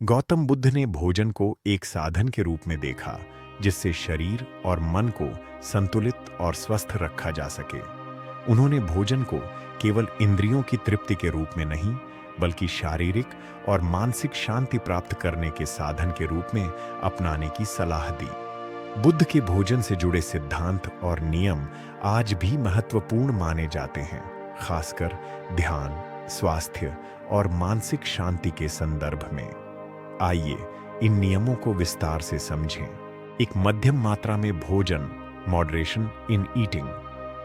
गौतम बुद्ध ने भोजन को एक साधन के रूप में देखा जिससे शरीर और मन को संतुलित और स्वस्थ रखा जा सके। उन्होंने भोजन को केवल इंद्रियों की तृप्ति के रूप में नहीं, बल्कि शारीरिक और मानसिक शांति प्राप्त करने के साधन के रूप में अपनाने की सलाह दी। बुद्ध के भोजन से जुड़े सिद्धांत और नियम आज भी महत्वपूर्ण माने जाते हैं, खासकर ध्यान, स्वास्थ्य और मानसिक शांति के संदर्भ में। आइए इन नियमों को विस्तार से समझें। एक मध्यम मात्रा में भोजन, मॉडरेशन इन ईटिंग।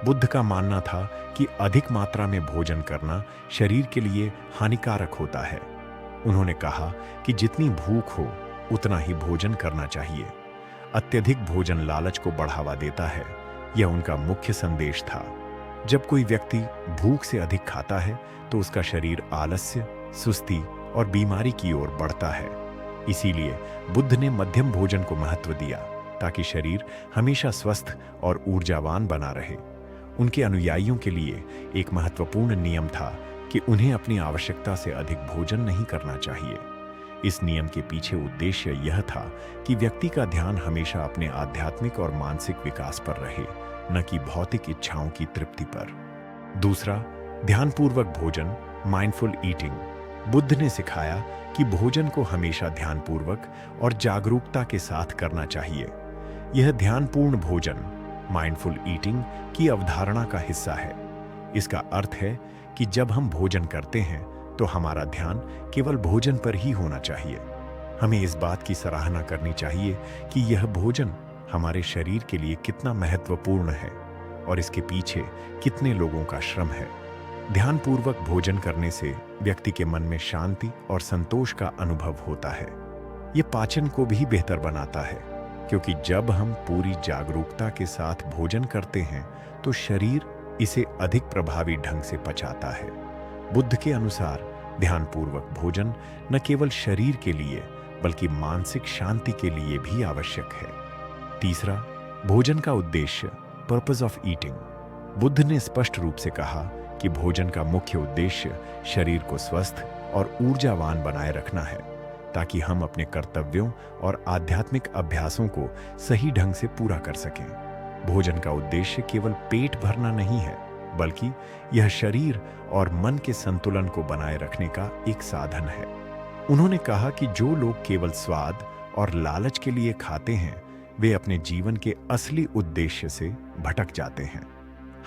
बुद्ध का मानना था कि अधिक मात्रा में भोजन करना शरीर के लिए हानिकारक होता है। उन्होंने कहा कि जितनी भूख हो उतना ही भोजन करना चाहिए। अत्यधिक भोजन लालच को बढ़ावा देता है, यह उनका मुख्य संदेश था। जब कोई व्यक्ति भूख से अधिक खाता है तो उसका शरीर आलस्य, सुस्ती और बीमारी की ओर बढ़ता है। इसीलिए बुद्ध ने मध्यम भोजन को महत्व दिया ताकि शरीर हमेशा स्वस्थ और ऊर्जावान बना रहे। उनके अनुयायियों के लिए एक महत्वपूर्ण नियम था कि उन्हें अपनी आवश्यकता से अधिक भोजन नहीं करना चाहिए। इस नियम के पीछे उद्देश्य यह था कि व्यक्ति का ध्यान हमेशा अपने आध्यात्मिक और मानसिक विकास पर रहे, न कि भौतिक इच्छाओं की तृप्ति पर। दूसरा, ध्यानपूर्वक भोजन, माइंडफुल ईटिंग। बुद्ध ने सिखाया कि भोजन को हमेशा ध्यानपूर्वक और जागरूकता के साथ करना चाहिए। यह ध्यानपूर्ण भोजन, माइंडफुल ईटिंग की अवधारणा का हिस्सा है। इसका अर्थ है कि जब हम भोजन करते हैं तो हमारा ध्यान केवल भोजन पर ही होना चाहिए। हमें इस बात की सराहना करनी चाहिए कि यह भोजन हमारे शरीर के लिए कितना महत्वपूर्ण है और इसके पीछे कितने लोगों का श्रम है। ध्यानपूर्वक भोजन करने से व्यक्ति के मन में शांति और संतोष का अनुभव होता है। यह पाचन को भी बेहतर बनाता है, क्योंकि जब हम पूरी जागरूकता के साथ भोजन करते हैं तो शरीर इसे अधिक प्रभावी ढंग से पचाता है। बुद्ध के अनुसार ध्यानपूर्वक भोजन न केवल शरीर के लिए बल्कि मानसिक शांति के लिए भी आवश्यक है। तीसरा, भोजन का उद्देश्य, पर्पस ऑफ ईटिंग। बुद्ध ने स्पष्ट रूप से कहा कि भोजन का मुख्य उद्देश्य शरीर को स्वस्थ और ऊर्जावान बनाए रखना है, ताकि हम अपने कर्तव्यों और आध्यात्मिक अभ्यासों को सही ढंग से पूरा कर सकें। भोजन का उद्देश्य केवल पेट भरना नहीं है, बल्कि यह शरीर और मन के संतुलन को बनाए रखने का एक साधन है। उन्होंने कहा कि जो लोग केवल स्वाद और लालच के लिए खाते हैं, वे अपने जीवन के असली उद्देश्य से भटक जाते हैं।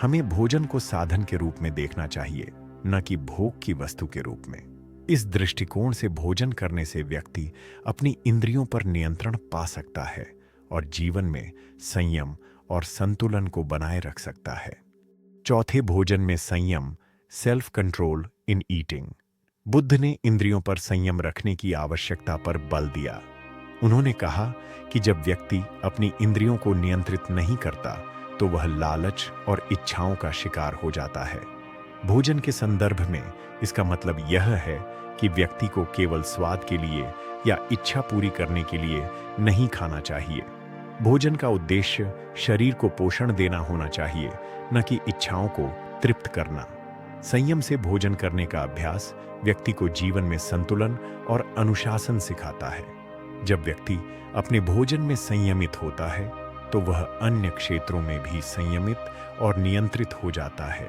हमें भोजन को साधन के रूप में देखना चाहिए, न कि भोग की वस्तु के रूप में। इस दृष्टिकोण से भोजन करने से व्यक्ति अपनी इंद्रियों पर नियंत्रण पा सकता है और जीवन में संयम और संतुलन को बनाए रख सकता है। चौथे, भोजन में संयम, सेल्फ कंट्रोल इन ईटिंग। बुद्ध ने इंद्रियों पर संयम रखने की आवश्यकता पर बल दिया। उन्होंने कहा कि जब व्यक्ति अपनी इंद्रियों को नियंत्रित नहीं करता तो वह लालच और इच्छाओं का शिकार हो जाता है। भोजन के संदर्भ में इसका मतलब यह है कि व्यक्ति को केवल स्वाद के लिए या इच्छा पूरी करने के लिए नहीं खाना चाहिए। भोजन का उद्देश्य शरीर को पोषण देना होना चाहिए, न कि इच्छाओं को तृप्त करना। संयम से भोजन करने का अभ्यास व्यक्ति को जीवन में संतुलन और अनुशासन सिखाता है। जब व्यक्ति अपने भोजन में संयमित होता है तो वह अन्य क्षेत्रों में भी संयमित और नियंत्रित हो जाता है,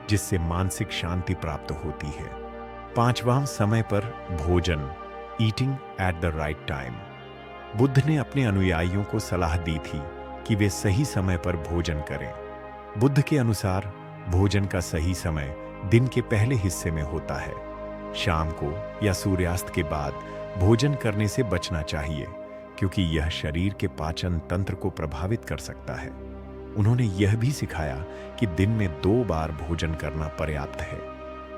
जिससे मानसिक शांति प्राप्त होती है। पांचवां, समय पर भोजन, eating at the right time. Buddha ने अपने अनुयायियों को सलाह दी थी कि वे सही समय पर भोजन करें। बुद्ध के अनुसार भोजन का सही समय दिन के पहले हिस्से में होता है। शाम को या सूर्यास्त के बाद भोजन करने से बचना चाहिए, क्योंकि यह शरीर के पाचन तंत्र को प्रभावित कर सकता है। उन्होंने यह भी सिखाया कि दिन में 2 बार भोजन करना पर्याप्त है।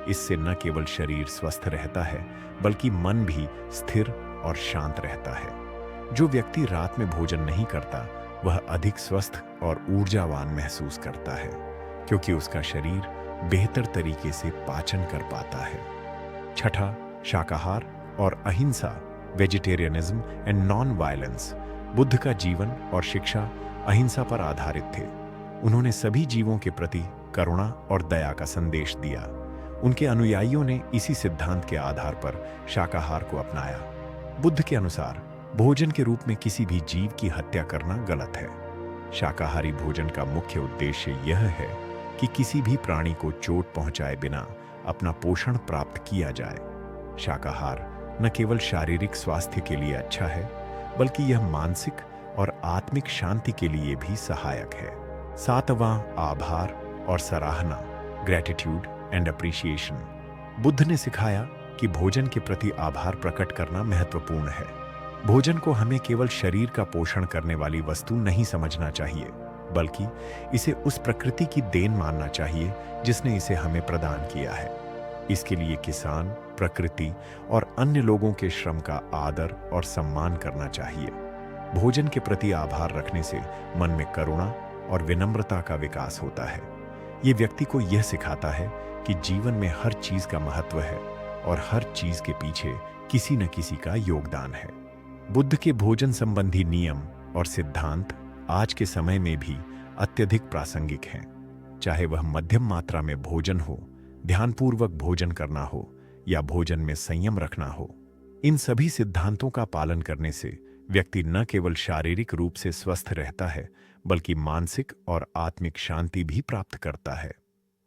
इससे न केवल शरीर स्वस्थ रहता है, बल्कि मन भी स्थिर और शांत रहता है। जो व्यक्ति रात में भोजन नहीं करता, वह अधिक स्वस्थ और ऊर्जावान महसूस करता है, क्योंकि उसका शरीर बेहतर तरीके से पाचन कर पाता है। छठा, शाकाहार और अहिंसा, vegetarianism and non violence. Buddha का जीवन और शिक्षा अहिंसा पर आधारित थे। उन्होंने सभी जीवों के प्रति करुणा और दया का संदेश दिया। उनके अनुयायियों ने इसी सिद्धांत के आधार पर शाकाहार को अपनाया। बुद्ध के अनुसार भोजन के रूप में किसी भी जीव की हत्या करना गलत है। शाकाहारी भोजन का मुख्य उद्देश्य यह है कि किसी भी प्राणी को चोट पहुंचाए बिना अपना पोषण प्राप्त किया जाए। शाकाहार न केवल शारीरिक स्वास्थ्य के लिए अच्छा है, बल्कि यह मानसिक और आत्मिक शांति के लिए भी सहायक है। सातवां, आभार और सराहना, ग्रेटिट्यूड एंड अप्रिशिएशन। बुद्ध ने सिखाया कि भोजन के प्रति आभार प्रकट करना महत्वपूर्ण है। भोजन को हमें केवल शरीर का पोषण करने वाली वस्तु नहीं समझना चाहिए, बल्कि इसे उस प्रकृति की देन मानना चाहिए जिसने इसे हमें प्रदान किया है। इसके लिए किसान, प्रकृति और अन्य लोगों के श्रम का आदर और सम्मान करना चाहिए। भोजन के प्रति आभार रखने से मन में करुणा और विनम्रता का विकास होता है। ये व्यक्ति को यह सिखाता है कि जीवन में हर चीज का महत्व है और हर चीज के पीछे किसी न किसी का योगदान है। बुद्ध के भोजन संबंधी नियम और सिद्धांत आज के समय में भी अत्यधिक प्रासंगिक हैं। चाहे वह मध्यम मात्रा में भोजन हो, ध्यानपूर्वक भोजन करना हो या भोजन में संयम रखना हो, इन सभी सिद्धांतों का पालन करने से व्यक्ति न केवल शारीरिक रूप से स्वस्थ रहता है, बल्कि मानसिक और आत्मिक शांति भी प्राप्त करता है।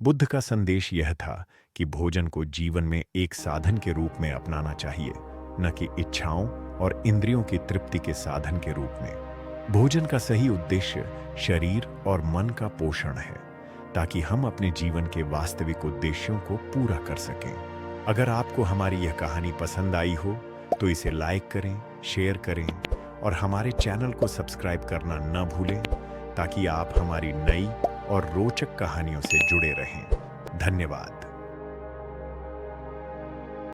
बुद्ध का संदेश यह था कि भोजन को जीवन में एक साधन के रूप में अपनाना चाहिए, न कि इच्छाओं और इंद्रियों की तृप्ति के साधन के रूप में। भोजन का सही उद्देश्य शरीर और मन का पोषण है, ताकि हम अपने जीवन के वास्तविक उद्देश्यों को पूरा कर सकें। अगर आपको हमारी यह कहानी पसंद आई हो तो इसे लाइक करें, शेयर करें और हमारे चैनल को सब्सक्राइब करना न भूलें, ताकि आप हमारी नई और रोचक कहानियों से जुड़े रहें। धन्यवाद।